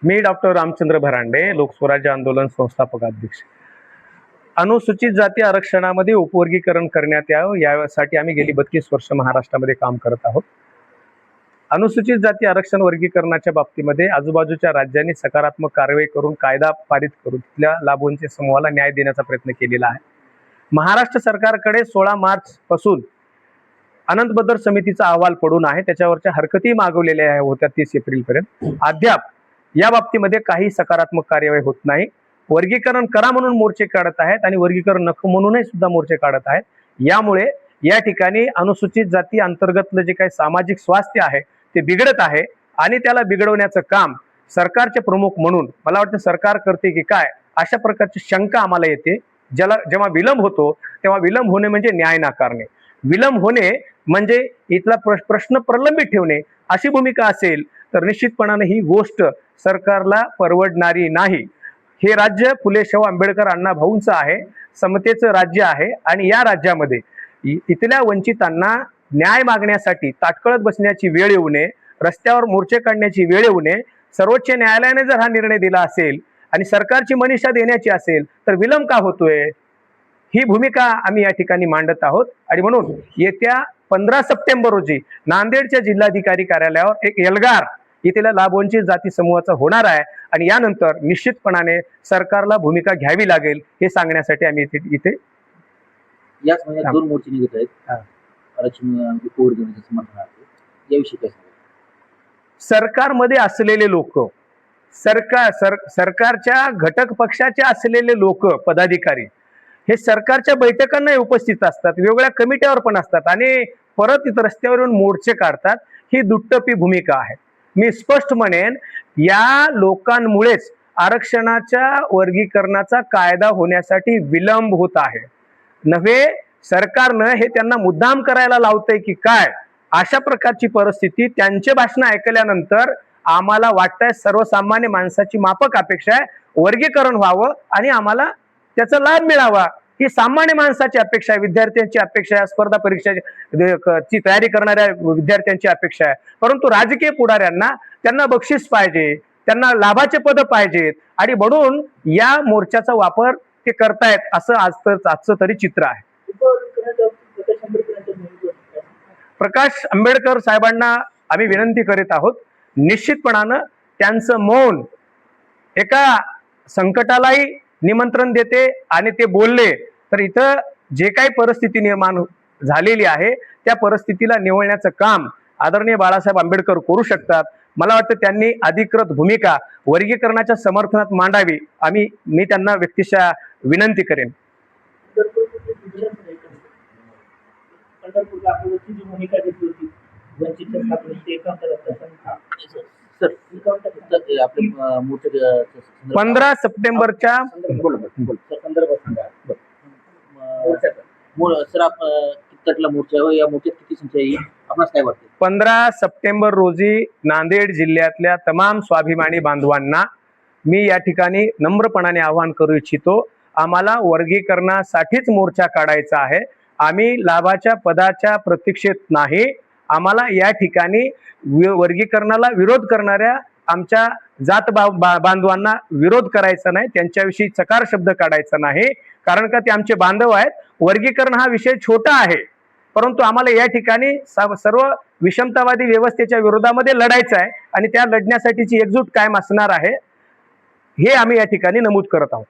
मी doctor Ramchandra भरांडे, लोकस्वराज्य आंदोलन संस्थापक अध्यक्ष। अनुसूचित जाती आरक्षणामध्ये उपवर्गीकरण करण्यात यावं यासाठी आम्ही गेली 32 वर्ष महाराष्ट्रामध्ये काम करत आहोत। अनुसूचित जाती आरक्षण वर्गीकरणाच्या बाबतीमध्ये आजूबाजूच्या राज्यांनी सकारात्मक कारवाई करून कायदा पारित करून तिथल्या लाभांवंचित समूहाला न्याय देण्याचा प्रयत्न केलेला आहे। महाराष्ट्र सरकारकडे 16 मार्च पासून अनंत बदर समितीचा अहवाल पडून आहे, त्याच्यावरच्या हरकती मागवलेल्या होत्या 30 एप्रिल पर्यंत। अद्याप या बाबतीमध्ये काही सकारात्मक कार्यवाही होत नाही। वर्गीकरण करा म्हणून मोर्चे काढत आहेत आणि वर्गीकरण नको म्हणूनही सुद्धा मोर्चे काढत आहेत। यामुळे या ठिकाणी अनुसूचित जाती अंतर्गतलं जे काही सामाजिक स्वास्थ्य आहे ते बिघडत आहे आणि त्याला बिघडवण्याचं काम सरकारचे प्रमुख म्हणून मला वाटतं सरकार करते की काय अशा प्रकारची शंका आम्हाला येते। जेव्हा विलंब होतो तेव्हा विलंब होणे म्हणजे न्याय नाकारणे, विलंब होणे म्हणजे इथला प्रश्न प्रलंबित ठेवणे अशी भूमिका असेल तर निश्चितपणाने ही गोष्ट सरकारला परवडणारी नाही। हे राज्य फुले शाहू आंबेडकर अण्णा भाऊंचं आहे, समतेचं राज्य आहे आणि या राज्यामध्ये इथल्या वंचितांना न्याय मागण्यासाठी ताटकळत बसण्याची वेळ येऊ नये, रस्त्यावर मोर्चे काढण्याची वेळ येऊ नये। सर्वोच्च न्यायालयाने जर हा निर्णय दिला असेल आणि सरकारची मनीषा देण्याची असेल तर विलंब का होतोय, ही भूमिका आम्ही या ठिकाणी मांडत आहोत। आणि म्हणून येत्या 15 सप्टेंबर रोजी नांदेडच्या जिल्हाधिकारी कार्यालयावर एक एल्गार इथल्या लाभवंचित जाती समूहाचा होणार आहे आणि यानंतर निश्चितपणाने सरकारला भूमिका घ्यावी लागेल हे सांगण्यासाठी आम्ही इथे याच महिन्यात 2 मोर्चे निघत आहेत आरक्षण उपवर्गीकरणाच्या समर्थनार्थ। याविषयी काय सांगाल? सरकारमध्ये असलेले लोक, सरकारच्या घटक पक्षाचे असलेले लोक, पदाधिकारी हे सरकारच्या बैठकांना उपस्थित असतात, वेगवेगळ्या कमिट्यावर पण असतात आणि परत इथं रस्त्यावर येऊन मोर्चे काढतात। ही दुट्टपी भूमिका आहे। मी स्पष्ट म्हणेन या लोकांमुळेच आरक्षणाच्या वर्गीकरणाचा कायदा होण्यासाठी विलंब होत आहे। नव्हे सरकारनं हे त्यांना मुद्दाम करायला लावतंय की काय अशा प्रकारची परिस्थिती त्यांचे भाषण ऐकल्यानंतर आम्हाला वाटतंय सर्वसामान्य माणसाची माफक अपेक्षा आहे, वर्गीकरण व्हावं आणि आम्हाला त्याचा लाभ मिळावा ही सामान्य माणसाची अपेक्षा आहे, विद्यार्थ्यांची अपेक्षा आहे, स्पर्धा परीक्षाची तयारी करणाऱ्या विद्यार्थ्यांची अपेक्षा आहे। परंतु राजकीय पुढाऱ्यांना त्यांना बक्षीस पाहिजे, त्यांना लाभाचे पद पाहिजेत आणि म्हणून या मोर्चाचा वापर ते करतायत असं आजचं तरी चित्र आहे। प्रकाश आंबेडकर साहेबांना आम्ही विनंती करीत आहोत, निश्चितपणानं त्यांचं मौन एका संकटालाही निमंत्रण देते आणि ते बोलले तर इथं जे काही परिस्थिती निर्माण झालेली आहे त्या परिस्थितीला निवळण्याचं काम आदरणीय बाळासाहेब आंबेडकर करू शकतात। मला वाटतं त्यांनी अधिकृत भूमिका वर्गीकरणाच्या समर्थनात मांडावी मी त्यांना व्यक्तिशः विनंती करेन। सर 15 सप्टेंबरच्या या मोर्चात किती संख्या येईल आपणास काय वाटते? 15 सप्टेंबर रोजी नांदेड जिल्ह्यातल्या तमाम स्वाभिमानी बांधवांना मी या ठिकाणी नम्रपणाने आवाहन करू इच्छितो, आम्हाला वर्गीकरणासाठीच मोर्चा काढायचा आहे। आम्ही लाभाच्या पदाच्या प्रतीक्षेत नाही। आम्हाला या ठिकाणी वर्गीकरणाला विरोध करणाऱ्या आमच्या जात बांधवांना विरोध करायचा नाही, त्यांच्याविषयी चकार शब्द काढायचा नाही, कारण का ते आमचे बांधव आहेत। वर्गीकरण हा विषय छोटा आहे, परंतु आम्हाला या ठिकाणी सर्व विषमतावादी व्यवस्थेच्या विरोधामध्ये लढायचं आहे आणि त्या लढण्यासाठीची एकजूट कायम असणार आहे हे आम्ही या ठिकाणी नमूद करत आहोत।